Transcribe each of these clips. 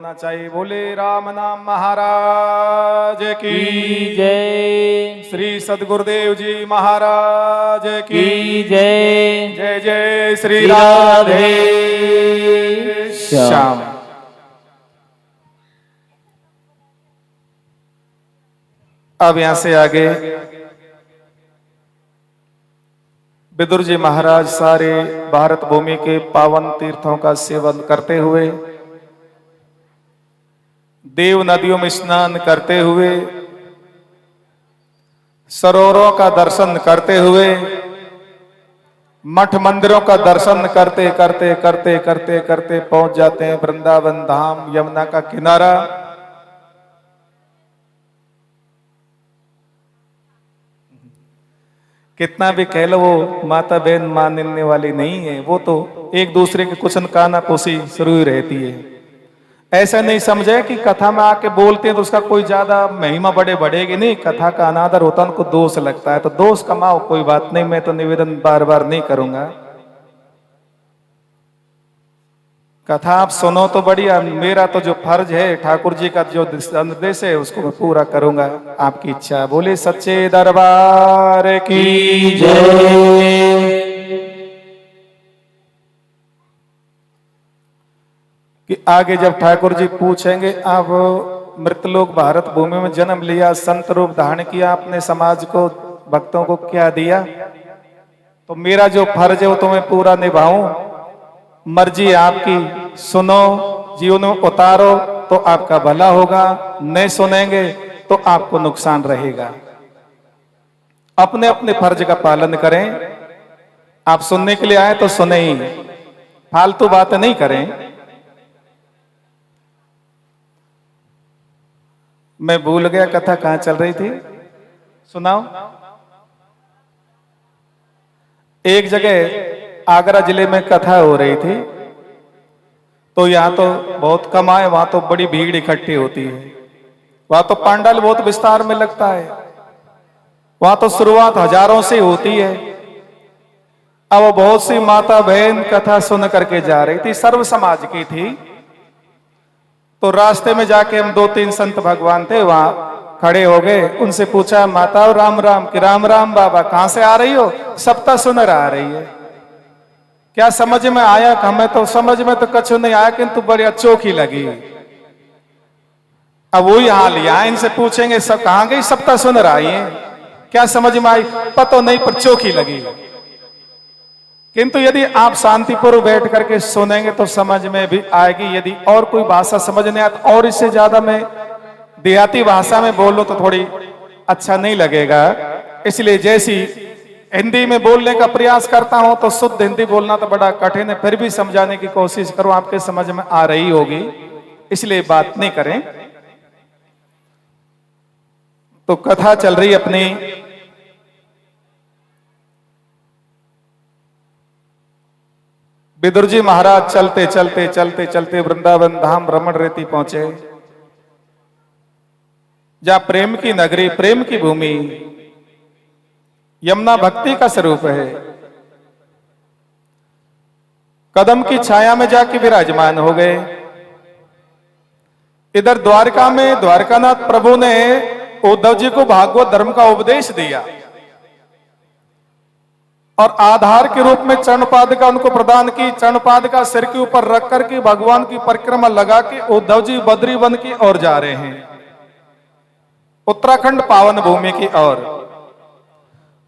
ना चाहिए। बोले राम नाम महाराज की जय। श्री सद्गुरुदेव जी महाराज की जय। जय जय श्री राधे श्याम। अब यहां से आगे विदुर जी महाराज सारे भारत भूमि के पावन तीर्थों का सेवन करते हुए, देव नदियों में स्नान करते हुए, सरोवरों का दर्शन करते हुए, मठ मंदिरों का दर्शन करते करते करते करते करते पहुंच जाते हैं वृंदावन धाम, यमुना का किनारा। कितना भी कह लो, वो माता बहन मानने वाली नहीं है। वो तो एक दूसरे के कुछ कानाफूसी शुरू ही रहती है। ऐसा नहीं समझे कि कथा में आके बोलते हैं तो उसका कोई ज्यादा महिमा बढ़ेगी नहीं। कथा का अनादर होता है, उनको दोष लगता है तो दोष कमाओ, कोई बात नहीं। मैं तो निवेदन बार बार नहीं करूंगा। कथा आप सुनो तो बढ़िया, मेरा तो जो फर्ज है, ठाकुर जी का जो निर्देश है, उसको मैं पूरा करूंगा। आपकी इच्छा। बोले सच्चे दरबार की जय। कि आगे जब ठाकुर जी पूछेंगे, आप मृतलोक भारत भूमि में जन्म लिया, संत रूप धारण किया, अपने समाज को, भक्तों को क्या दिया, तो मेरा जो फर्ज है वो तो मैं पूरा निभाऊं। मर्जी है आपकी, सुनो, जीवन में उतारो तो आपका भला होगा, नहीं सुनेंगे तो आपको नुकसान रहेगा। अपने अपने फर्ज का पालन करें। आप सुनने के लिए आए तो सुने ही, फालतू बातें नहीं करें। मैं भूल गया कथा कहां चल रही थी, सुनाओ। एक जगह आगरा जिले में कथा हो रही थी, तो यहां तो बहुत कम आए, वहां तो बड़ी भीड़ इकट्ठी होती है। वहां तो पंडाल बहुत विस्तार में लगता है। वहां तो शुरुआत हजारों से होती है। अब बहुत सी माता बहन कथा सुन करके जा रही थी, सर्व समाज की थी। तो रास्ते में जाके हम दो तीन संत भगवान थे, वहां खड़े हो गए। उनसे पूछा, माता राम राम कि राम राम बाबा, कहां से आ रही हो? सप्ताह सुनर आ रही है। क्या समझ में आया? हमें तो समझ में तो कछु नहीं आया, किंतु बड़ी अचोखी लगी। अब वही हाल यहाँ, इनसे पूछेंगे सब कहां गई सप्ताह सुनर आई है, क्या समझ में आई? पता नहीं, पर चोखी लगी। किंतु यदि आप शांतिपूर्वक बैठ करके सुनेंगे तो समझ में भी आएगी। यदि और कोई भाषा समझ नहीं आता, और इससे ज्यादा मैं देहाती भाषा में बोलूं तो थोड़ी अच्छा नहीं लगेगा। इसलिए जैसी हिंदी में बोलने का प्रयास करता हूं, तो शुद्ध हिंदी बोलना तो बड़ा कठिन है, फिर भी समझाने की कोशिश करूं, आपके समझ में आ रही होगी, इसलिए बात नहीं करें। तो कथा चल रही अपनी। विदुर जी महाराज चलते चलते चलते चलते वृंदावन धाम रमण रेती पहुंचे, जहां प्रेम की नगरी, प्रेम की भूमि, यमुना भक्ति का स्वरूप है। कदम की छाया में जाके विराजमान हो गए। इधर द्वारका में द्वारकानाथ प्रभु ने उद्धव जी को भागवत धर्म का उपदेश दिया और आधार के रूप में चरणपादुका उनको प्रदान की। चरणपादुका सिर के ऊपर रख करके भगवान की परिक्रमा लगा के उद्धव जी बद्री वन की ओर जा रहे हैं, उत्तराखंड पावन भूमि की ओर।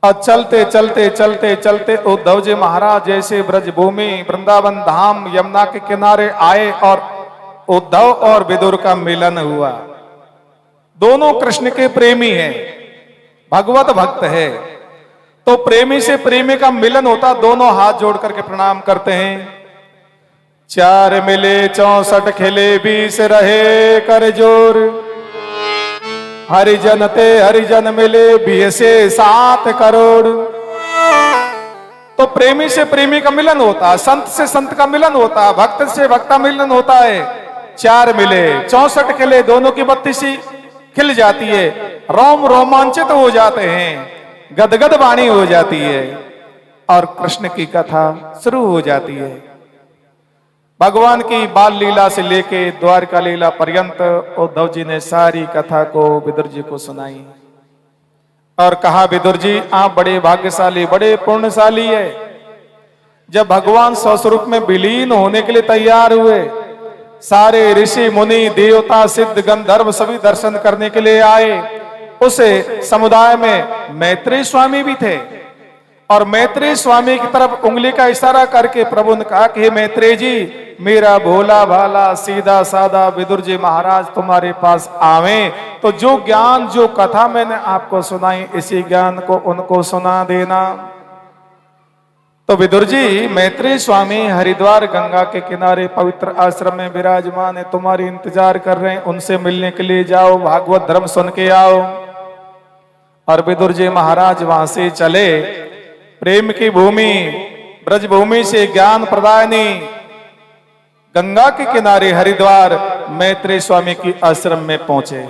और चलते चलते चलते चलते उद्धव जी महाराज जैसे ब्रज भूमि वृंदावन धाम यमुना के किनारे आए और उद्धव और विदुर का मिलन हुआ। दोनों कृष्ण के प्रेमी हैं, भगवत भक्त है, तो प्रेमी से प्रेमी का मिलन होता, दोनों हाथ जोड़ करके प्रणाम करते हैं। चार मिले 64 खिले 20 रहे कर जोर, हरिजन ते हरिजन मिले 20 से 7 करोड़। तो प्रेमी से प्रेमी का मिलन होता, संत से संत का मिलन होता, भक्त से भक्त का मिलन होता है। चार मिले 64 खिले, दोनों की बत्ती सी खिल जाती है, रोम रोमांचित हो जाते हैं, गदगद वाणी हो जाती है और कृष्ण की कथा शुरू हो जाती है। भगवान की बाल लीला से लेके द्वारका लीला पर्यंत उद्धव जी ने सारी कथा को विदुर जी को सुनाई और कहा, विदुर जी आप बड़े भाग्यशाली, बड़े पुण्यशाली है। जब भगवान स्वस्वरूप में विलीन होने के लिए तैयार हुए, सारे ऋषि मुनि देवता सिद्ध गंधर्व सभी दर्शन करने के लिए आए। उस समुदाय में मैत्रेय स्वामी भी थे और मैत्रेय स्वामी की तरफ उंगली का इशारा करके प्रभु ने कहा कि हे मैत्रेय जी, मेरा भोला भाला सीधा साधा विदुर जी महाराज तुम्हारे पास आवे तो जो ज्ञान जो कथा मैंने आपको सुनाई इसी ज्ञान को उनको सुना देना। तो विदुर जी मैत्रेय स्वामी हरिद्वार गंगा के किनारे पवित्र आश्रम में विराजमान है, तुम्हारी इंतजार कर रहे हैं, उनसे मिलने के लिए जाओ, भागवत धर्म सुन के आओ। और विदुर जी महाराज वहां से चले। प्रेम की भूमि ब्रज भूमि से ज्ञान प्रदायनी गंगा के किनारे हरिद्वार मैत्रेय स्वामी की आश्रम में पहुंचे।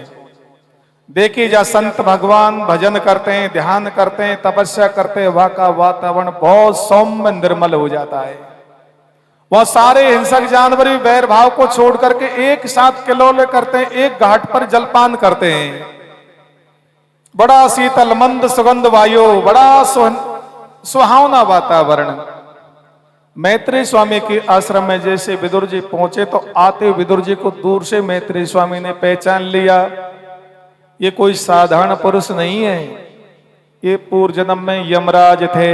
देखिए जहाँ संत भगवान भजन करते हैं, ध्यान करते हैं, तपस्या करते हैं, वहां का वातावरण बहुत सौम्य निर्मल हो जाता है। वह सारे हिंसक जानवर भी बैर भाव को छोड़ करके एक साथ किलोले करते हैं, एक घाट पर जलपान करते हैं। बड़ा शीतल मंद सुगंध वायु, बड़ा सुहावना वातावरण। मैत्रेय स्वामी के आश्रम में जैसे विदुर जी पहुंचे तो आते विदुर जी को दूर से मैत्रेय स्वामी ने पहचान लिया। ये कोई साधारण पुरुष नहीं है, ये पूर्व जन्म में यमराज थे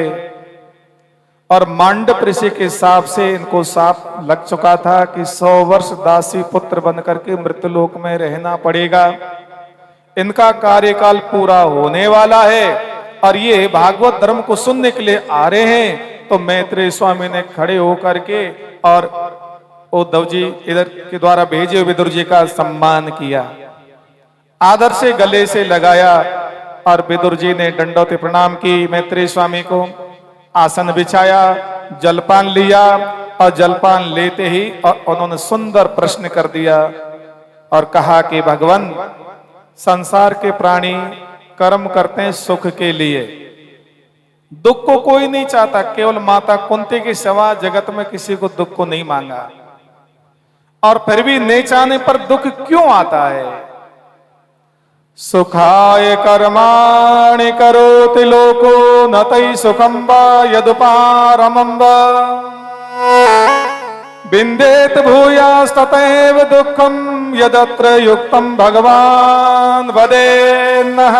और मांडव ऋषि के शाप से इनको शाप लग चुका था कि 100 वर्ष दासी पुत्र बनकर के मृत्युलोक में रहना पड़ेगा। इनका कार्यकाल पूरा होने वाला है और ये भागवत धर्म को सुनने के लिए आ रहे हैं। तो मैत्रेय स्वामी ने खड़े होकर के और उद्धव जी इधर के द्वारा भेजे विदुर जी का सम्मान किया, आदर से गले से लगाया और विदुर जी ने दंडोत प्रणाम की मैत्रेय स्वामी को, आसन बिछाया, जलपान लिया और जलपान लेते ही और उन्होंने सुंदर प्रश्न कर दिया और कहा कि भगवान, संसार के प्राणी कर्म करते हैं सुख के लिए, दुख को कोई नहीं चाहता। केवल माता कुंती के सिवा जगत में किसी को दुख को नहीं मांगा और फिर भी नहीं चाहने पर दुख क्यों आता है। सुखाय कर्माणि करोति लोको न तै सुखं वा यदुपारमं वा विन्देत भूयास्ततैव दुःखं यदत्र युक्तं भगवान वदेन्नः।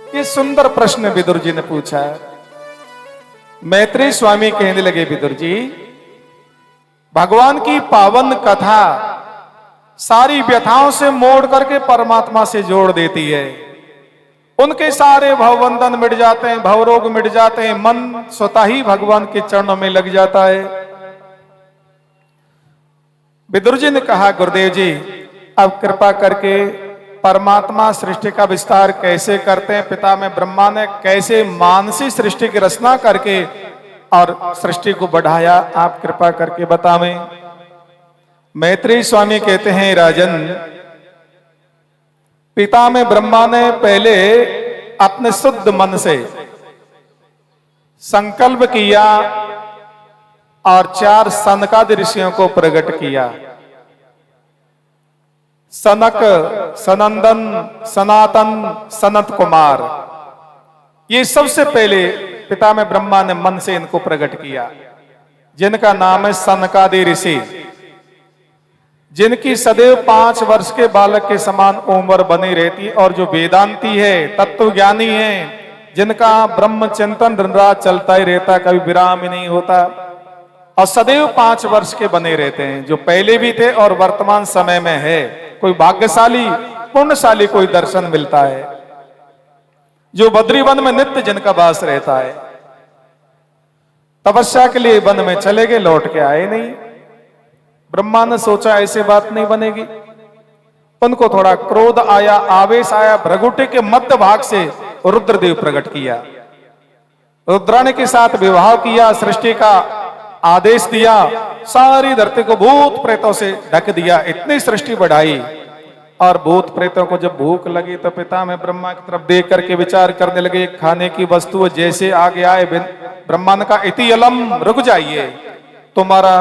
ये सुंदर प्रश्न विदुर जी ने पूछा। मैत्रेय स्वामी कहने लगे, विदुर जी भगवान की पावन कथा सारी व्यथाओं से मोड़ करके परमात्मा से जोड़ देती है। उनके सारे भवबंधन मिट जाते हैं, भवरोग मिट जाते हैं, मन स्वतः ही भगवान के चरणों में लग जाता है। विदुर जी ने कहा, गुरुदेव जी अब कृपा करके परमात्मा सृष्टि का विस्तार कैसे करते हैं, पिता में ब्रह्मा ने कैसे मानसी सृष्टि की रचना करके और सृष्टि को बढ़ाया, आप कृपा करके बतावें। मैत्रेय स्वामी कहते हैं, राजन पिता में ब्रह्मा ने पहले अपने शुद्ध मन से संकल्प किया और 4 सनकादि ऋषियों को प्रकट किया। सनक, सनंदन, सनातन, सनत कुमार, ये सबसे पहले पिता में ब्रह्मा ने मन से इनको प्रकट किया, जिनका नाम है सनकादि ऋषि, जिनकी सदैव 5 वर्ष के बालक के समान उम्र बनी रहती और जो वेदांती है, तत्वज्ञानी है, जिनका ब्रह्म चिंतन दिन रात चलता ही रहता, कभी विराम ही नहीं होता और सदैव 5 वर्ष के बने रहते हैं, जो पहले भी थे और वर्तमान समय में है। कोई भाग्यशाली पुण्यशाली कोई दर्शन मिलता है, जो बद्रीवन में नित्य जिनका वास रहता है। तपस्या के लिए वन में चले गए, लौट के आए नहीं। ब्रह्मा ने सोचा ऐसे बात नहीं बनेगी। उनको थोड़ा क्रोध आया, आवेश आया, भ्रगुटे के मध्य भाग से रुद्रदेव प्रकट किया, रुद्राणी के साथ विवाह किया, सृष्टि का आदेश दिया, सारी धरती को भूत प्रेतों से ढक दिया, इतनी सृष्टि बढ़ाई और भूत प्रेतों को जब भूख लगी तो पितामह ब्रह्मा की तरफ देख करके विचार करने लगे, खाने की वस्तु जैसे आगे आए ब्रह्मा ने कहा इति अलम, रुक जाइए, तुम्हारा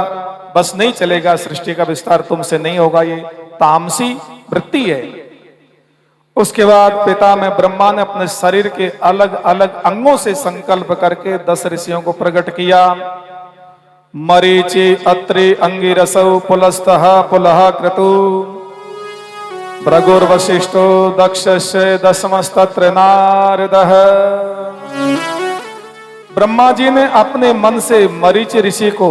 बस नहीं चलेगा, सृष्टि का विस्तार तुमसे नहीं होगा, ये तामसी वृत्ति है। उसके बाद पितामह ब्रह्मा ने अपने शरीर के अलग अलग अंगों से संकल्प करके 10 ऋषियों को प्रकट किया। मरीचि अत्रि अंगिरसौ पुलस्तः पुलः क्रतु भृगुर्वशिष्ठो दक्षस्य दशमस्तत्र नारदः। ब्रह्मा जी ने अपने मन से मरीचि ऋषि को,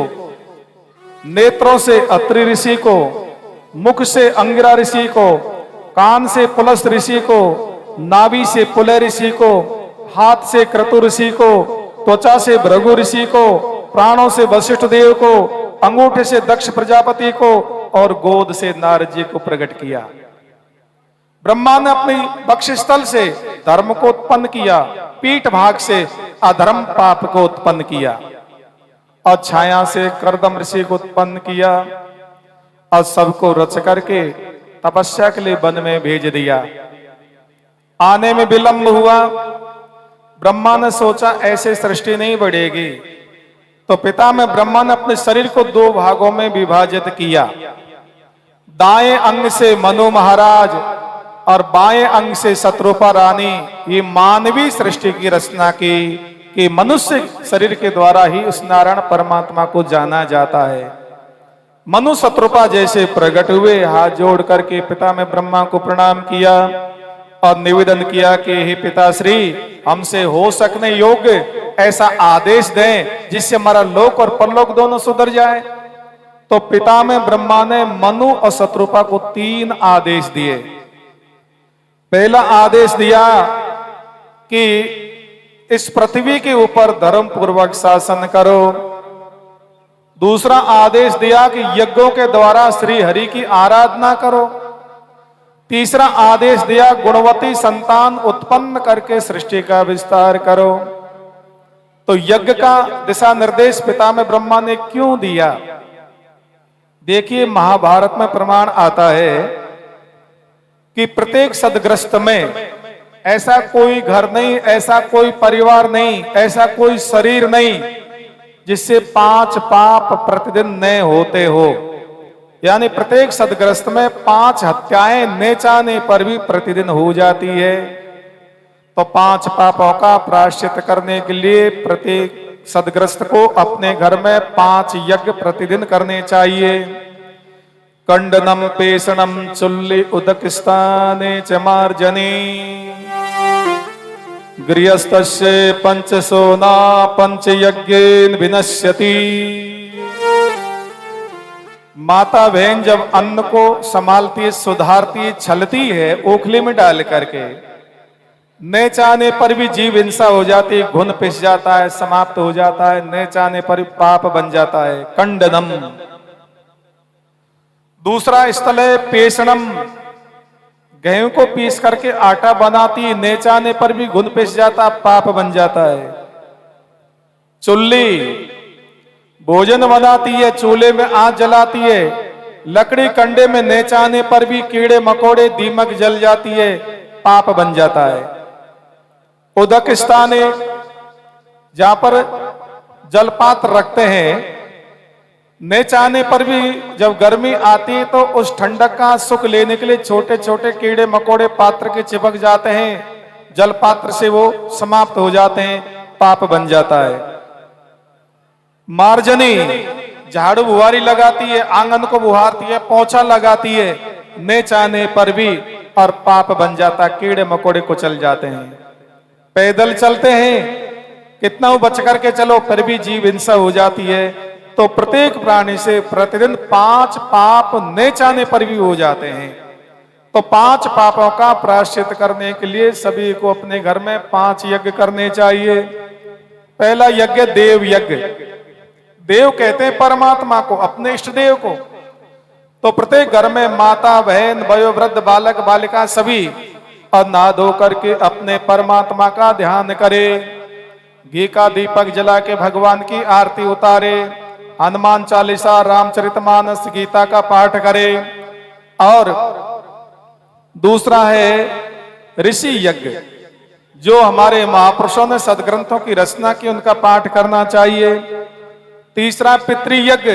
नेत्रों से अत्रि ऋषि को, मुख से अंगिरा ऋषि को, कान से पुलस्त ऋषि को, नाभि से पुलह ऋषि को, हाथ से क्रतु ऋषि को, त्वचा से भृगु ऋषि को, प्राणों से वशिष्ठ देव को, अंगूठे से दक्ष प्रजापति को और गोद से नारद जी को प्रकट किया। ब्रह्मा ने अपनी बक्षस्थल से धर्म को उत्पन्न किया, पीठ भाग से अधर्म पाप को उत्पन्न किया और छाया से कर्दम ऋषि को उत्पन्न किया और सबको रच करके तपस्या के लिए वन में भेज दिया। आने में विलंब हुआ। ब्रह्मा ने सोचा ऐसे सृष्टि नहीं बढ़ेगी, तो पितामह ब्रह्मा ने अपने शरीर को 2 भागों में विभाजित किया। दाएं अंग से मनु महाराज और बाएं अंग से शत्रुपा रानी, ये मानवीय सृष्टि की रचना की कि मनुष्य शरीर के द्वारा ही उस नारायण परमात्मा को जाना जाता है। मनु शत्रुपा जैसे प्रकट हुए, हाथ जोड़ करके पितामह ब्रह्मा को प्रणाम किया और निवेदन किया कि हे पिताश्री, हमसे हो सकने योग्य ऐसा आदेश दें जिससे हमारा लोक और परलोक दोनों सुधर जाए। तो पितामह ब्रह्मा ने मनु और शत्रुपा को 3 आदेश दिए। पहला आदेश दिया कि इस पृथ्वी के ऊपर धर्म पूर्वक शासन करो। दूसरा आदेश दिया कि यज्ञों के द्वारा श्री हरि की आराधना करो। तीसरा आदेश दिया गुणवती संतान उत्पन्न करके सृष्टि का विस्तार करो। तो यज्ञ का दिशा निर्देश पितामह ब्रह्मा ने क्यों दिया? देखिए, महाभारत में प्रमाण आता है कि प्रत्येक सदग्रस्त में ऐसा कोई घर नहीं, ऐसा कोई परिवार नहीं, ऐसा कोई शरीर नहीं जिससे 5 पाप प्रतिदिन न होते हो। यानी प्रत्येक सदग्रस्त में 5 हत्याएं न चाहने पर भी प्रतिदिन हो जाती है। तो 5 पापों का प्रायश्चित करने के लिए प्रत्येक सदग्रस्त को अपने घर में 5 यज्ञ प्रतिदिन करने चाहिए। कंडनम पेषणम चुल्ली उदकस्थाने च मार्जने गृहस्थस्य पंचसोना पंचयज्ञेन विनश्यति। माता बहन जब अन्न को संभालती है, सुधारती है, छलती है ओखली में डाल करके, न चाहने पर भी जीव हिंसा हो जाती है, घुन पिस जाता है, समाप्त हो जाता है, न चाहने पर भी पाप बन जाता है। कंडनम। दूसरा स्थल है पेषणम, गेहूं को पीस करके आटा बनाती, न चाहने पर भी घुन पिस जाता, पाप बन जाता है। चुल्ली, भोजन बनाती है, चूल्हे में आग जलाती है, लकड़ी कंडे में न चाहने पर भी कीड़े मकोड़े दीमक जल जाती है, पाप बन जाता है। उदक स्थान है, जहां पर जलपात्र रखते हैं, न चाहने पर भी जब गर्मी आती है तो उस ठंडक का सुख लेने के लिए छोटे छोटे कीड़े मकोड़े पात्र के चिपक जाते हैं, जल पात्र से वो समाप्त हो जाते हैं, पाप बन जाता है। मार्जनी, झाड़ू बुहारी लगाती है, आंगन को बुहारती है, पोछा लगाती है, न चाहने पर भी और पाप बन जाता, कीड़े मकोड़े कुचल जाते हैं। पैदल चलते हैं, कितना बच करके चलो फिर भी जीव हिंसा हो जाती है। तो प्रत्येक प्राणी से प्रतिदिन 5 पाप न चाहने पर भी हो जाते हैं। तो 5 पापों का प्रायश्चित करने के लिए सभी को अपने घर में 5 यज्ञ करने चाहिए। पहला यज्ञ देव यज्ञ। देव कहते हैं परमात्मा को, अपने इष्ट देव को। तो प्रत्येक घर में माता बहन वयोवृद्ध बालक बालिका सभी और नहा धो करके अपने परमात्मा का ध्यान करे, घी का दीपक जला के भगवान की आरती उतारे, हनुमान चालीसा रामचरितमानस गीता का पाठ करे और दूसरा है ऋषि यज्ञ, जो हमारे महापुरुषों ने सदग्रंथों की रचना की, उनका पाठ करना चाहिए। तीसरा पितृयज्ञ,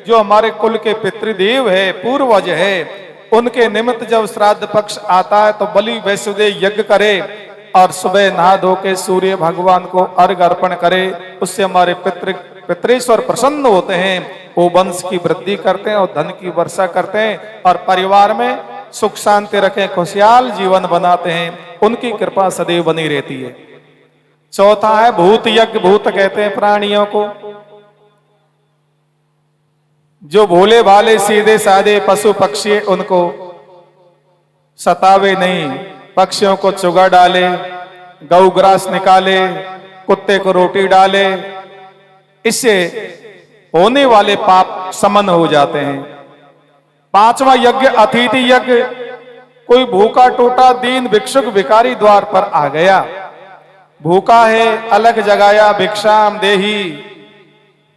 जो हमारे कुल के पितृदेव है, पूर्वज है, उनके निमित्त जब श्राद्ध पक्ष आता है तो बलि वैष्णदेव यज्ञ करे और सुबह नहा धो के सूर्य भगवान को अर्घ अर्पण करे। उससे हमारे पितृश्वर प्रसन्न होते हैं, वो वंश की वृद्धि करते हैं और धन की वर्षा करते हैं और परिवार में सुख शांति रखें, खुशहाल जीवन बनाते हैं, उनकी कृपा सदैव बनी रहती है। चौथा है भूत यज्ञ। भूत कहते हैं प्राणियों को, जो भोले भाले सीधे साधे पशु पक्षी, उनको सतावे नहीं, पक्षियों को चुगा डाले, गौ ग्रास निकाले, कुत्ते को रोटी डाले, इससे होने वाले पाप समन हो जाते हैं। पांचवा यज्ञ अतिथि यज्ञ। कोई भूखा टूटा दीन भिक्षुक भिखारी द्वार पर आ गया, भूखा है, अलग जगाया, भिक्षाम देही,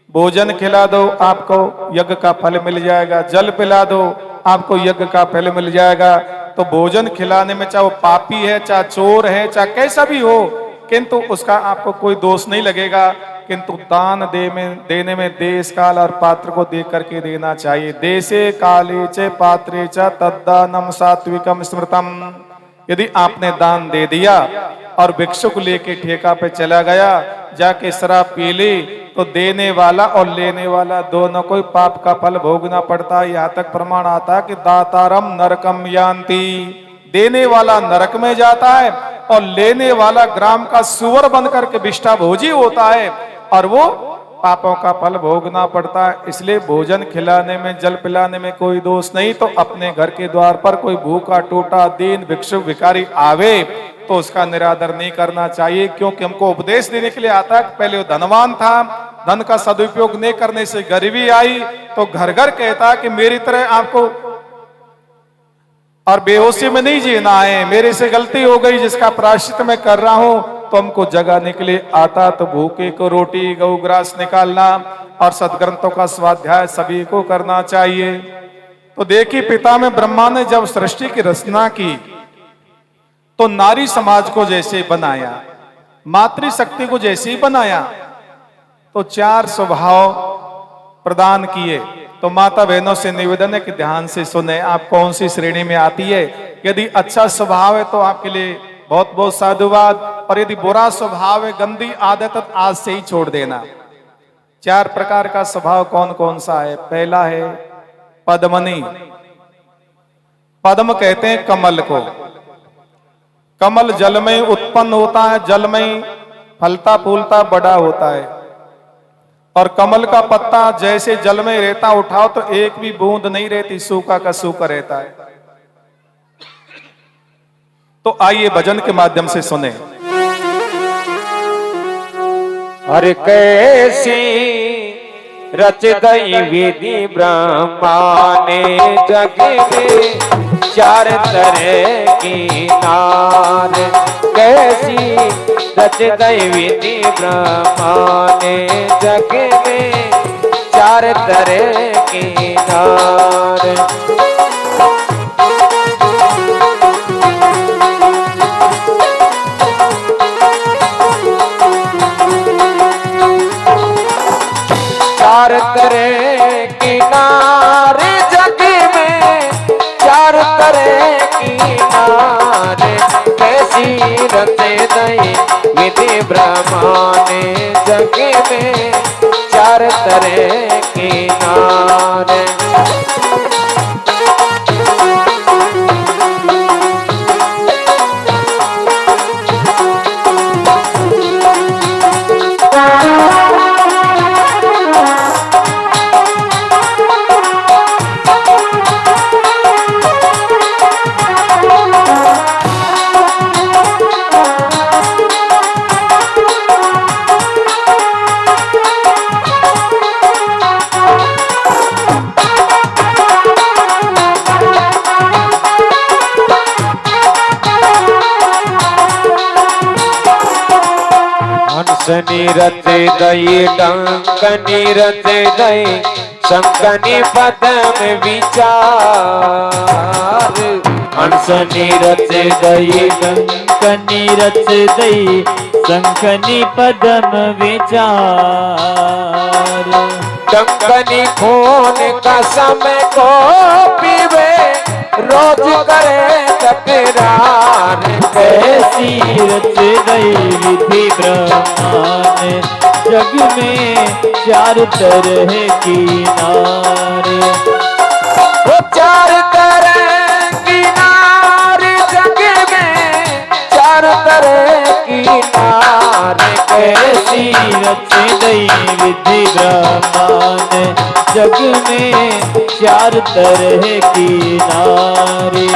भोजन खिला दो, आपको यज्ञ का फल मिल जाएगा। जल पिला दो, आपको यज्ञ का फल मिल जाएगा। तो भोजन खिलाने में चाहे वो पापी है, चाहे चोर है, चाहे कैसा भी हो, किंतु उसका आपको कोई दोष नहीं लगेगा। किंतु दान देने में देश काल और पात्र को देख करके देना चाहिए। देशे काले च पात्रे च तद्दानम सात्विकम स्मृतम। यदि आपने दान दे दिया और भिक्षुक लेके ठेका पे चला गया, जाके शराब पी ली, तो देने वाला और लेने वाला दोनों को पाप का फल भोगना पड़ता है। यहाँ तक प्रमाण आता है कि दातारम नरकम यान्ति। देने वाला नरक में जाता है और लेने वाला ग्राम का सुअर बनकर के विष्ठा भोजी होता है और वो पापों का फल भोगना पड़ता है। इसलिए भोजन खिलाने में, जल पिलाने में कोई दोष नहीं। तो अपने घर के द्वार पर कोई भूखा टूटा दीन भिक्षुक भिखारी आवे तो उसका निरादर नहीं करना चाहिए, क्योंकि हमको उपदेश देने के लिए आता है। पहले वो धनवान था, धन का सदुपयोग नहीं करने से गरीबी आई, तो घर घर कहता है कि मेरी तरह आपको और बेहोशी में नहीं जीना है, मेरे से गलती हो गई जिसका प्रायश्चित मैं कर रहा हूं। तो हमको जगाने के लिए आता, तो भूखे को रोटी, गौ ग्रास निकालना और सदग्रंथों का स्वाध्याय सभी को करना चाहिए। तो देखिए, पिता में ब्रह्मा ने जब सृष्टि की रचना की तो नारी समाज को जैसे बनाया, मातृशक्ति को जैसे ही बनाया, तो चार स्वभाव प्रदान किए। तो माता बहनों से निवेदन है कि ध्यान से सुने, आप कौन सी श्रेणी में आती है। यदि अच्छा स्वभाव है तो आपके लिए बहुत बहुत साधुवाद, और यदि बुरा स्वभाव है, गंदी आदत, आज से ही छोड़ देना। चार प्रकार का स्वभाव कौन कौन सा है। पहला है पद्मनी। पद्म कहते हैं कमल को। कमल जल में उत्पन्न होता है, जल में फलता फूलता बड़ा होता है, और कमल का पत्ता जैसे जल में रहता, उठाओ तो एक भी बूंद नहीं रहती, सूखा का सूखा रहता है। तो आइए भजन के माध्यम से सुने। हर कैसी रच दई विधि ब्रह्मा ने जग में चार तरह की नार। कैसी रच दई विधि ब्रह्मा ने जग में चार तरह की नार। चार तरह की नार जग में, चार तरह की नार। कैसी रचे दई विधि ब्रह्मा ने जग में चार तरह की नार। हंसनी रचे दई डंकनी रचे दई शंकनी पदम विचार। हंसनी रच दई कंकनी रच दई शंखनी पदम विचार कंकनी खून का समय को पीवे रोज करे तकरार कैसी रच दई विधि ब्रह्मांड जग में चार तरह की नारी वो चार तरह की नारी जग में चार तरह की नारी कैसी रच दई विधि ब्रह्मांड जग में चार तरह की नारी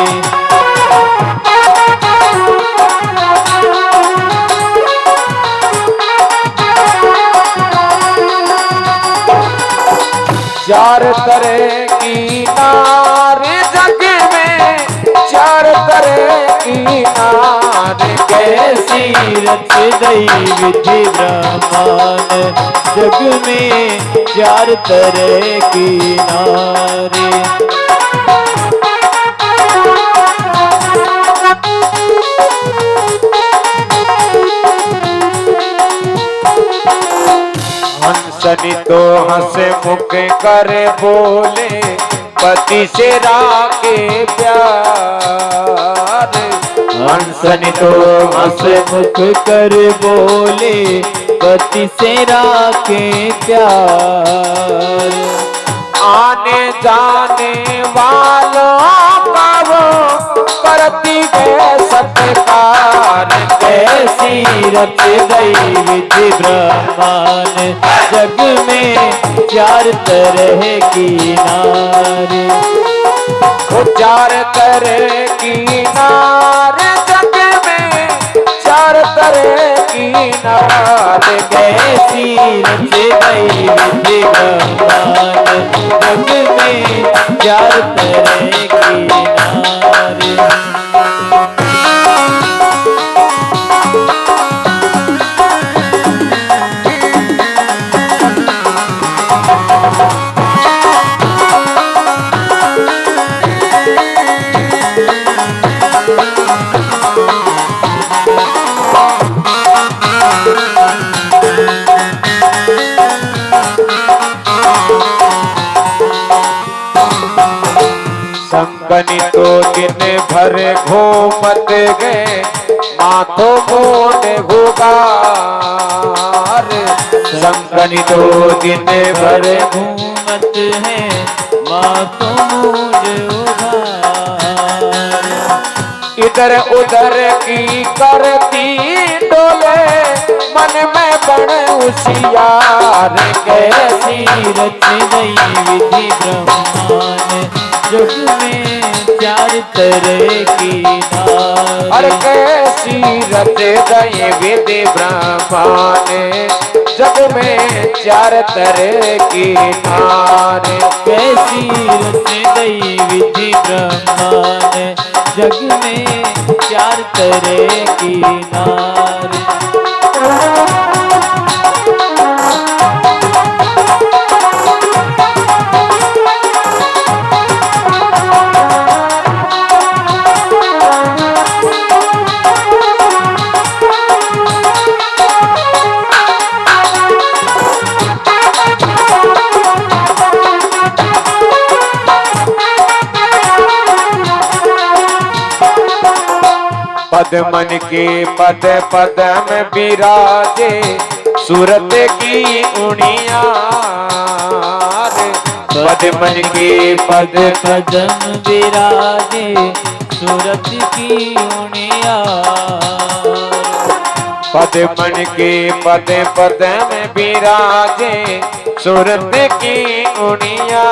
चार तरह की नारी जग में चार तरह की नारी कैसी रच दई विधि ब्रह्मांड जग में चार तरह की नारी हंसनी तो हंसे मुख करे बोले पति से राके प्यार हंसनी तो हंस मुख कर बोले पति से राके प्यार आने जाने वालों का वो करती है सत्कार कैसी रच दई विधि ब्रह्मांड जग में चार तरह की नारी वो चार तरह की नारी जग में चार तरह की नारी कैसी रच दई विधि ब्रह्मांड जग में चार तरह की नारी संगनी तो दिन भर घूमत गए माथो मोड़ घुगार संगनी तो दिन भर घूमत है माथों मूड उधार इधर उधर की करती डोले मन में बड़ होशियार कैसी रच दई विधि ब्रह्मांड जग में चार तरह की नारी और कैसी रच दई विधि ब्रह्मांड जग में चार तरह की नारी कैसी रच दई विधि ब्रह्मांड जग में चार तरह की नारी पद मन के पद पद में विराजे सूरत की उड़िया पद मन के पद पदम विराजे सूरत की उनिया पद मन के पद पद में विराजे सूरत की उड़िया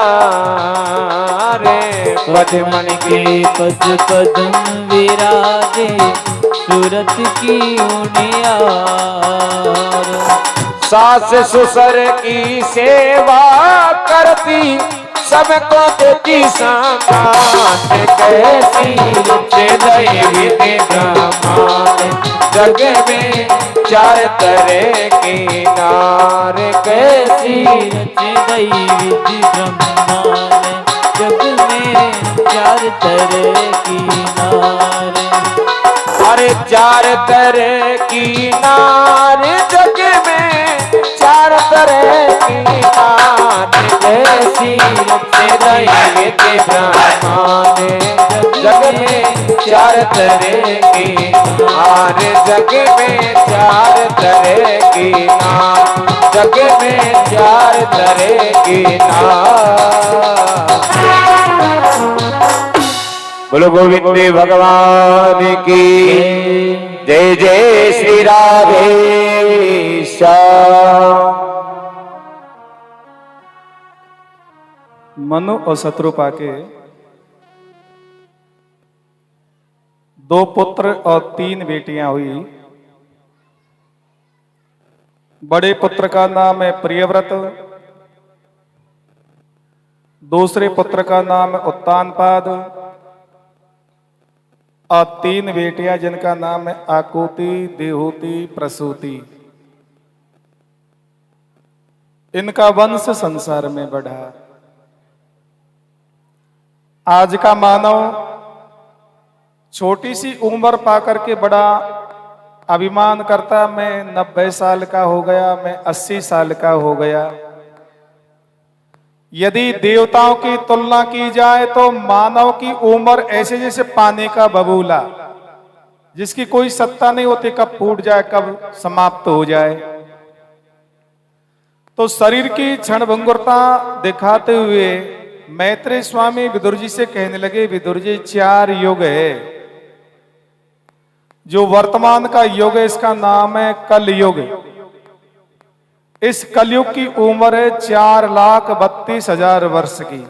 रे पद मन के पद पदम विराजे सूरत की उनिया सास ससुर की सेवा करती सबको देती सामान कैसी रुचि दैवी ब्रह्मांड जग में चार तरह की नार कैसी रच दई विधि ब्रह्मांड जग में चार तरह की नार। अरे चार तरह की नार जग में, चार तरह की नार ऐसी रचे रहे के ब्रह्मांड जग में, चार तरह की नार जग में, चार तरह की नार जग में, चार तरह की नार। बोलो गोविंद भगवान की जय। जय श्री राधे श्याम। मनु और शत्रुपा के 2 पुत्र और 3 बेटियां हुई। बड़े पुत्र का नाम है प्रियव्रत, दूसरे पुत्र का नाम है उत्तानपाद, और 3 बेटियां जिनका नाम है आकुति, देहूति, प्रसूति। इनका वंश संसार में बढ़ा। आज का मानव छोटी सी उम्र पाकर के बड़ा अभिमान करता, मैं 90 साल का हो गया, मैं 80 साल का हो गया। यदि देवताओं की तुलना की जाए तो मानव की उम्र ऐसे जैसे पानी का बबूला, जिसकी कोई सत्ता नहीं होती कब फूट जाए, कब समाप्त हो जाए। तो शरीर की क्षणभंगुरता दिखाते हुए मैत्रेय स्वामी विदुर जी से कहने लगे, विदुर जी 4 युग है। जो वर्तमान का युग है इसका नाम है कलयुग। इस कलयुग की उम्र है 4,32,000 वर्ष की,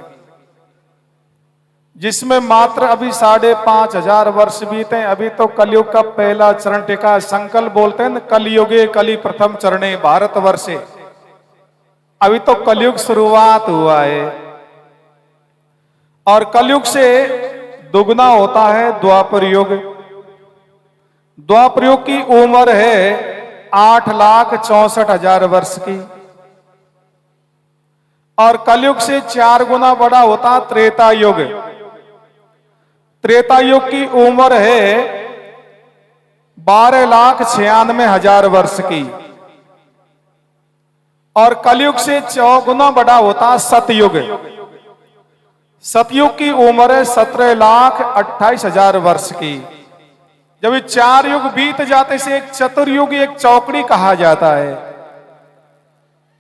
जिसमें मात्र अभी 5,500 वर्ष बीते। अभी तो कलयुग का पहला चरण टिका। संकल्प बोलते हैं न, कलयुगे कली प्रथम चरणे भारतवर्षे। अभी तो कलयुग शुरुआत हुआ है और कलयुग से दुगना होता है द्वापर युग। द्वापर युग की उम्र है 8,64,000 वर्ष की, और कलयुग से 4 गुना बड़ा होता त्रेता युग। त्रेता युग की उम्र है 12,96,000 वर्ष की, और कलयुग से 4 गुना बड़ा होता सतयुग। सतयुग की उम्र है 17,28,000 वर्ष की। जब ये 4 युग बीत जाते से एक चतुर्युग, एक चौकड़ी कहा जाता है।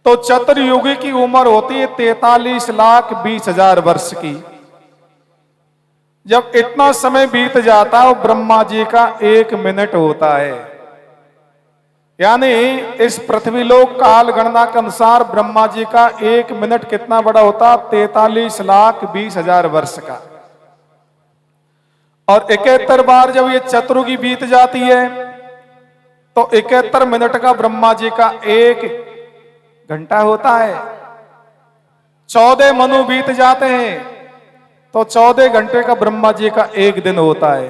तो चतुर्युगी की उम्र होती है 43,20,000 वर्ष की। जब इतना समय बीत जाता है, ब्रह्मा जी का 1 मिनट होता है। यानी इस पृथ्वी लोक काल गणना के अनुसार ब्रह्मा जी का 1 मिनट कितना बड़ा होता? 43,20,000 वर्ष का। और 71 बार जब ये चतुर्युगी बीत जाती है तो 71 मिनट का ब्रह्मा जी का 1 घंटा होता है। 14 मनु बीत जाते हैं तो 14 घंटे का ब्रह्मा जी का 1 दिन होता है।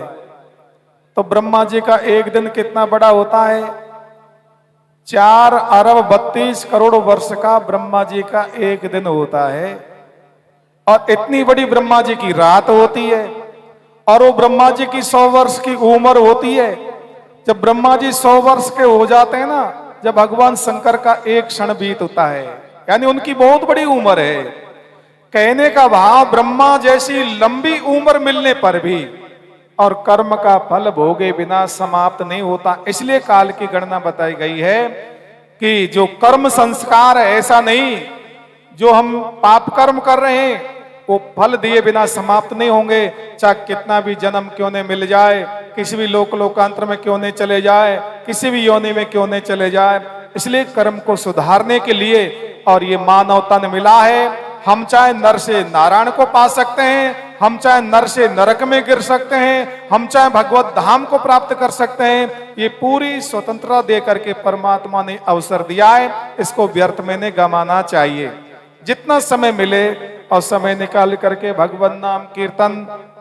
तो ब्रह्मा जी का 1 दिन कितना बड़ा होता है? 4,32,00,000,000 वर्ष का ब्रह्मा जी का 1 दिन होता है। और इतनी बड़ी ब्रह्मा जी की रात होती है, और वो ब्रह्मा जी की 100 वर्ष की उम्र होती है। जब ब्रह्मा जी 100 वर्ष के हो जाते हैं ना, जब भगवान शंकर का 1 क्षण बीत होता है, यानी उनकी बहुत बड़ी उम्र है। कहने का भाव, ब्रह्मा जैसी लंबी उम्र मिलने पर भी और कर्म का फल भोगे बिना समाप्त नहीं होता। इसलिए काल की गणना बताई गई है कि जो कर्म संस्कार है, ऐसा नहीं जो हम पाप कर्म कर रहे हैं वो फल दिए बिना समाप्त नहीं होंगे। चाहे कितना भी जन्म क्यों नहीं मिल जाए, किसी भी लोकांतर में क्यों नहीं चले जाए, किसी भी योनि में क्यों नहीं चले जाए। इसलिए कर्म को सुधारने के लिए और ये मानव तन मिला है। हम चाहे नर से नारायण को पा सकते हैं, हम चाहे नर से नरक में गिर सकते हैं, हम चाहे भगवत धाम को प्राप्त कर सकते हैं। ये पूरी स्वतंत्रता दे करके परमात्मा ने अवसर दिया है, इसको व्यर्थ में नहीं गंवाना चाहिए। जितना समय मिले और समय निकाल करके भगवान नाम कीर्तन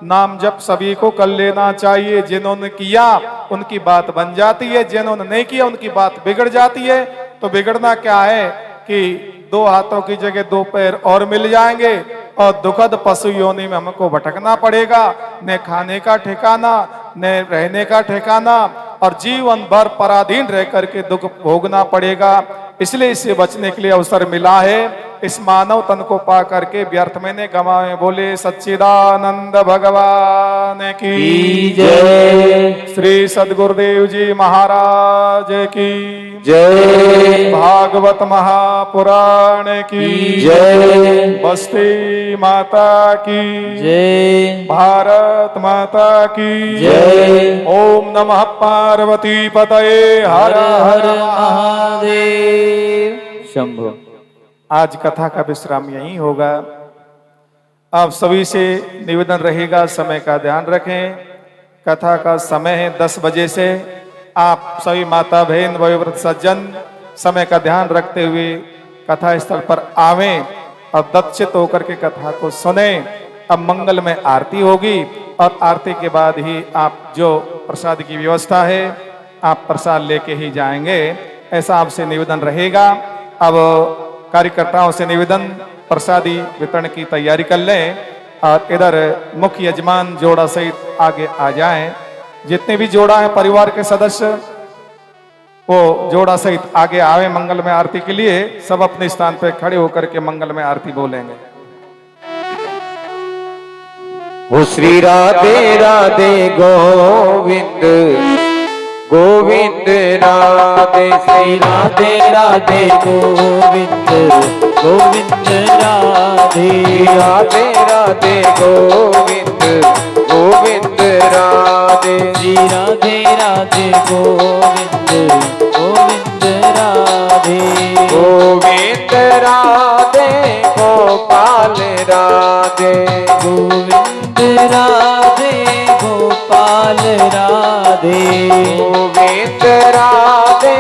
नाम जप सभी को कर लेना चाहिए। जिन्होंने किया उनकी बात बन जाती है, जिन्होंने नहीं किया उनकी बात बिगड़ जाती है। तो बिगड़ना क्या है कि 2 हाथों की जगह 2 पैर और मिल जाएंगे, और दुखद पशु योनि में हमको भटकना पड़ेगा, न खाने का ठिकाना, न रहने का ठिकाना, और जीवन भर पराधीन रह करके दुख भोगना पड़ेगा। इसलिए इससे बचने के लिए अवसर मिला है। इस मानव तन को पा करके व्यर्थ में ने गवाए। बोले सच्चिदानंद भगवान की जय। श्री सद्गुरुदेव जी महाराज की जय। भागवत महापुराण की जय। बस्ती माता की जय। भारत माता की जय। ओम नमः पार्वती पतये हर हर महादेव। शंभो। आज कथा का विश्राम यही होगा। आप सभी से निवेदन रहेगा, समय का ध्यान रखें। कथा का समय है 10 बजे से। आप सभी माता बहन वयोवृद्ध सज्जन समय का ध्यान रखते हुए कथा स्थल पर आवें और दक्षित होकर के कथा को सुने। अब मंगल में आरती होगी और आरती के बाद ही आप जो प्रसाद की व्यवस्था है आप प्रसाद लेके ही जाएंगे, ऐसा आपसे निवेदन रहेगा। अब कार्यकर्ताओं से निवेदन, प्रसादी वितरण की तैयारी कर लें और इधर मुख्य यजमान जोड़ा सहित आगे आ जाएं। जितने भी जोड़ा है परिवार के सदस्य वो जोड़ा सहित आगे आवे मंगल में आरती के लिए। सब अपने स्थान पर खड़े होकर के मंगल में आरती बोलेंगे। हो श्री राधे राधे गोविंद गोविंद राधे। श्री राधे राधे गोविंद गोविंद राधे। राधे राधे गोविंद गोविंद राधे। श्री राधे राधे गोविंद गोविंद राधे। गोविंद राधे गोपाल राधे। गोविंद राधे गोपाल राधे। गोविंद राधे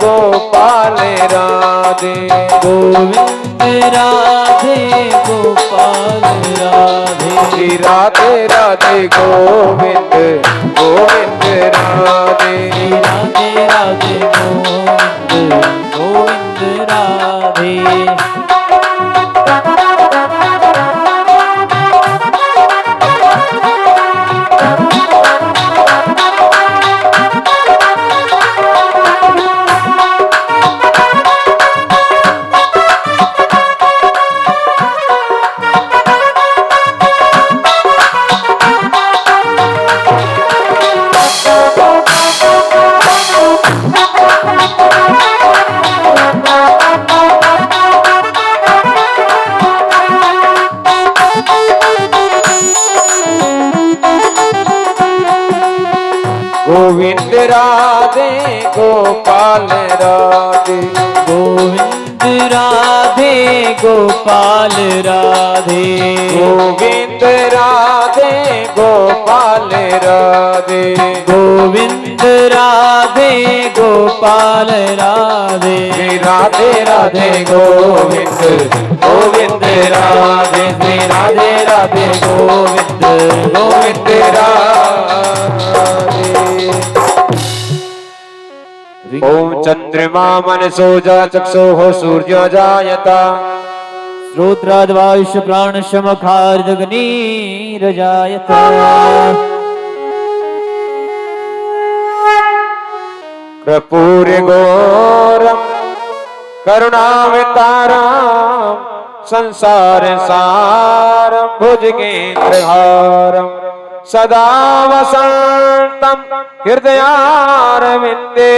गोपाल राधे। गोविंद राधे गोपाल राधे। श्री राधे राधे गोविंद गोविंद राधे। श्री राधे राधे गोविंद गोविंद राधे। गोविंद राधे गोपाल राधे। गोविंद राधे गोपाल राधे। गोविंद राधे गोपाल राधे। गोविंद राधे गोपाल राधे। श्री राधे राधे गोविंद गोविंद राधे। श्री राधे राधे गोविंद गोविंद राधे। ओम चंद्रमा मनसो चक्षुः सूर्यो जायता। श्रोत्राद्वायुष प्राणशमखार्दग्निरजायत। कर्पूर गौरम करुणावतारम संसार सारम भुजगेन्द्रहारम सदा वसंतम हृदयारविंदे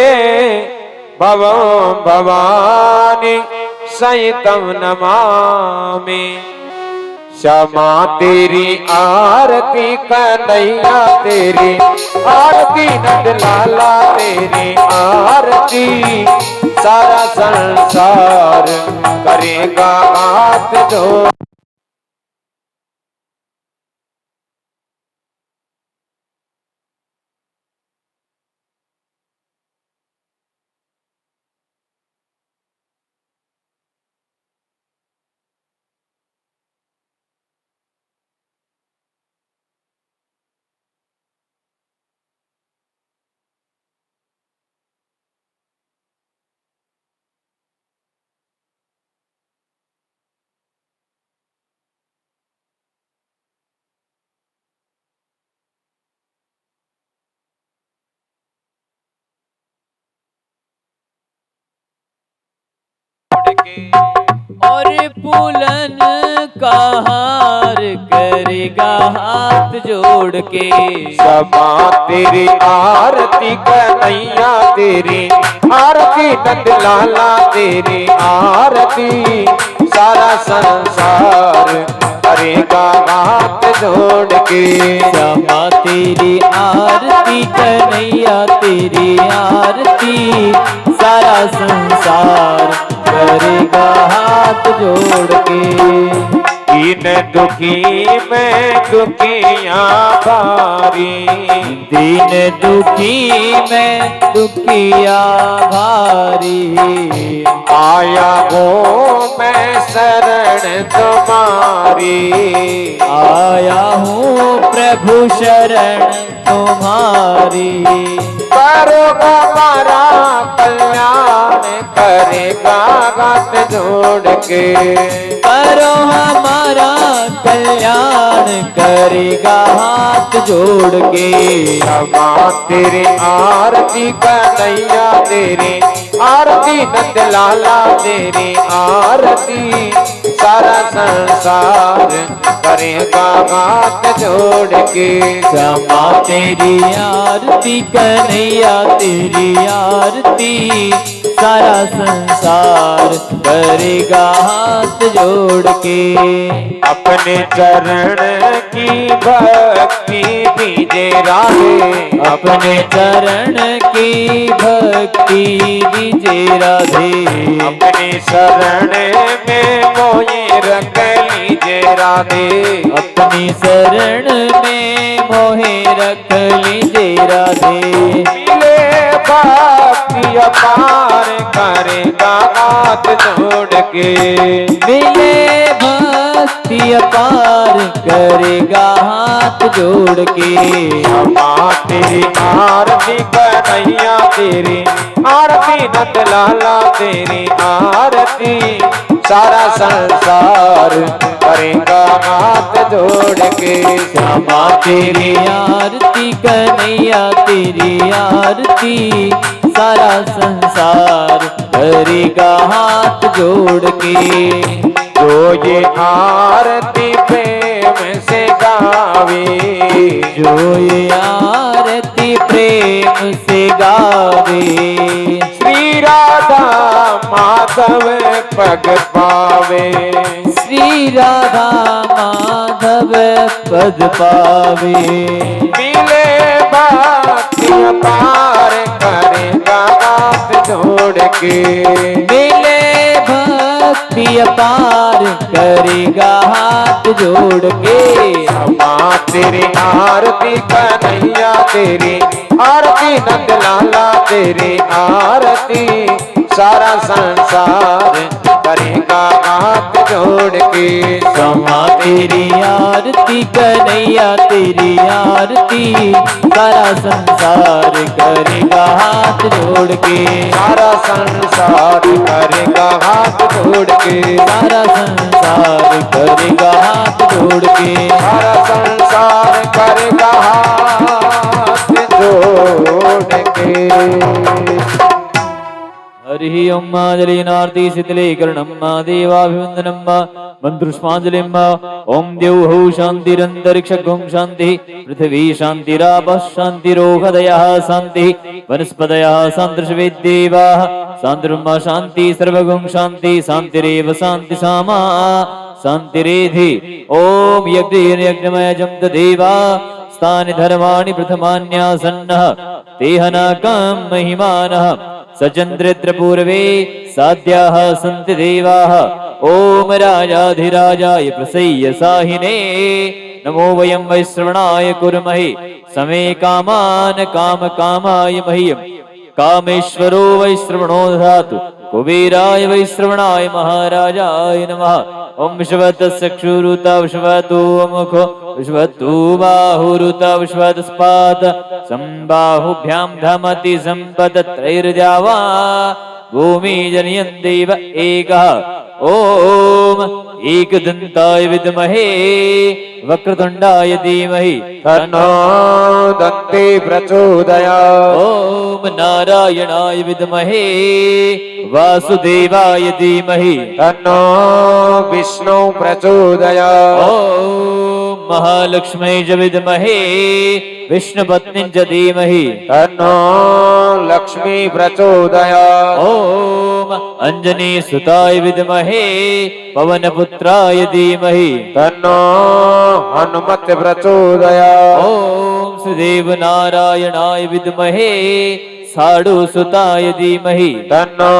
भवं भवानी सहितं नमामि। क्षमा तेरी आरती कन्हैया तेरी आरती नंद लाला तेरी आरती सारा संसार करेगा हाथ जोड़। और पुलन का हार करेगा हाथ जोड़ के। क्षमा तेरी आरती कन्हैया तेरी आरती नंद लाला तेरी आरती सारा संसार करेगा हाथ जोड़ के। क्षमा तेरी आरती कन्हैया तेरी आरती सारा संसार करेगा हाथ जोड़ के। दीन दुखी में दुखियां भारी, दीन दुखी में दुखिया भारी। आया हूँ मैं शरण तुम्हारी, आया हूँ प्रभु शरण तुम्हारी। करो हमारा कल्याण करेगा हाथ जोड़ के। करो हमारा कल्याण करेगा हाथ जोड़ के। क्षमा तेरी आरती कन्हैया तेरी आरती नंद लाला तेरी आरती सारा संसार करेगा हाथ जोड़ के। क्षमा तेरी आरती कन्हैया तेरी आरती सारा संसार करेगा हाथ जोड़ के। अपने चरण की भक्ति दीजे राधे, अपने चरण की भक्ति दीजे राधे। अपने शरण में मोहे रख लीजे राधे। अपनी शरण में मोहे रख लीजे राधे। मिले भक्ति अपार करेगा हाथ जोड़ के। मिले भक्ति अपार करेगा हाथ जोड़ के। क्षमा तेरी आरती कन्हैया तेरी आरती नंद लाला तेरी आरती सारा संसार करेगा हाथ जोड़ के। क्षमा तेरी आरती कन्हैया तेरी आरती सारा संसार करेगा हाथ जोड़ के। जो ये आरती प्रेम से गावे, जो ये आरती प्रेम से गावे। श्री राधा माधव पग पावे। श्री राधा माधव पद पावे। मिले भक्ति अपार करेगा हाथ जोड़ के। मिले भक्ति अपार करेगा हाथ जोड़ के। क्षमा तेरी आरती कन्हैया तेरी आरती नंद लाला तेरी आरती सारा संसार करेगा हाथ जोड़ के। क्षमा तेरी आरती कन्हैया तेरी आरती सारा संसार करेगा हाथ जोड़ के। सारा संसार करेगा हाथ जोड़ के। सारा संसार करेगा हाथ जोड़ के। सारा संसार करेगा हाथ जोड़ के। हरि ओम माजलीनार्ति शीतलीकरणं मा देवाभिवन्दनं मा मन्त्रुष्माञ्जलिं मा। ओम द्यौः शान्तिरन्तरिक्षगुं शान्तिः पृथिवी शान्तिरापः शान्तिरोहदयः शान्तिः वनस्पतयः शान्तिर्विद्देवाः शान्तिर्मा शान्ति सर्वगुं शान्ति शान्तिरेव शान्ति सामा शान्तिरेधि। ओम यज्ञमयजं तदेवा स्थानि धर्माणि प्रथमान्यासन्नः तेहनाकं महिमानः सचन्द्रित्रपूर्वे साध्याः सन्ति देवाः। ओम राजाधिराजाय प्रसय्य साहिने नमो वयं वैश्रवणाय कुर्महे समे कामान् कामकामाय मह्यं कामेश्वरो वैश्रवणो दधातु कुबेराय वैश्रवणाय महाराजाय नमः। ओम विश्वतश्चक्षुरुत विश्वतो मुखो विश्वतो बाहुरुत विश्वतस्पाद संबाहुभ्यां धमति सम्पदत्रैर्जावा भूमि जनयन् देव एकः। ओम एकदंताय विद्महे वक्रतुंडाय धीमहि तन्नो दन्ती प्रचोदयात्। ओम नारायणाय विद्महे वासुदेवाय धीमहि तन्नो विष्णु प्रचोदयात्। ओम महालक्ष्मी च विद्महे विष्णुपत्नी च धीमहि तन्नो लक्ष्मी प्रचोदयात्। ओम अंजनी सुताय विद्महे पवनपुत्राय धीमहि तन्नो हनुमत प्रचोदयात्। ओम सुदेव नारायणाय विद्महे साडू सुताय धीमहि तन्नो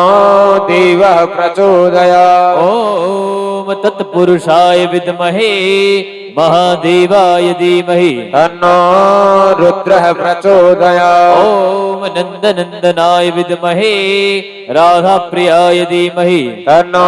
देवः प्रचोदयात्। ओम तत्पुरुषाय विद्महे महादेवाय धीमहि तन्नो रुद्रः प्रचोदयात्। ओम नंदनंदनाय विद्महे राधा प्रियाय धीमहि तन्नो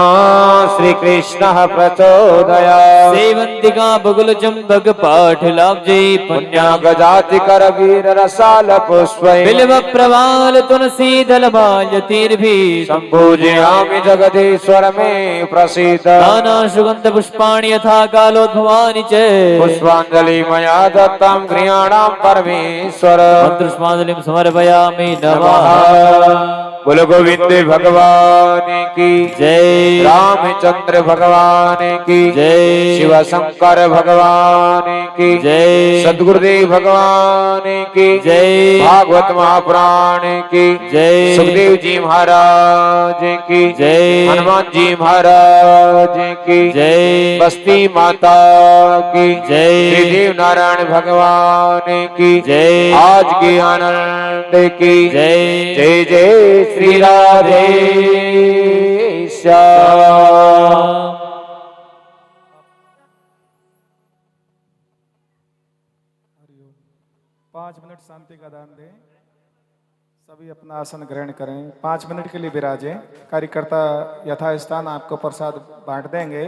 श्रीकृष्णः प्रचोदयात्। सेवंतिका बगुल चंपक पाठलाब्जे पुण्यागजाति करवीर रसाल पुष्पै बिल्व प्रवाल तुलसी दल बाल्यतीर्भि सम्पूजयामि जगदीश्वर मे प्रसीद। नाना सुगंध पुष्पाणि यथा कालोद्भवानि च पुष्पांजलि मया दत्तं गृहाणां परमेश्वर। मंत्रपुष्पांजलिं समर्पयामि नमः। बोलो गोविंद भगवान की जय रामचंद्र भगवान की जय शिव शंकर भगवान की जय सदगुरुदेव भगवान की जय भागवत महापुराण की जय सुखदेव जी महाराज की जय हनुमान जी महाराज की जय बस्ती माता की जय श्री देव नारायण भगवान की जय आज की आनंद की जय जय जय श्री राधे श्याम। 5 मिनट शांति का दान दें। सभी अपना आसन ग्रहण करें। 5 मिनट के लिए विराजें। कार्यकर्ता यथास्थान आपको प्रसाद बांट देंगे।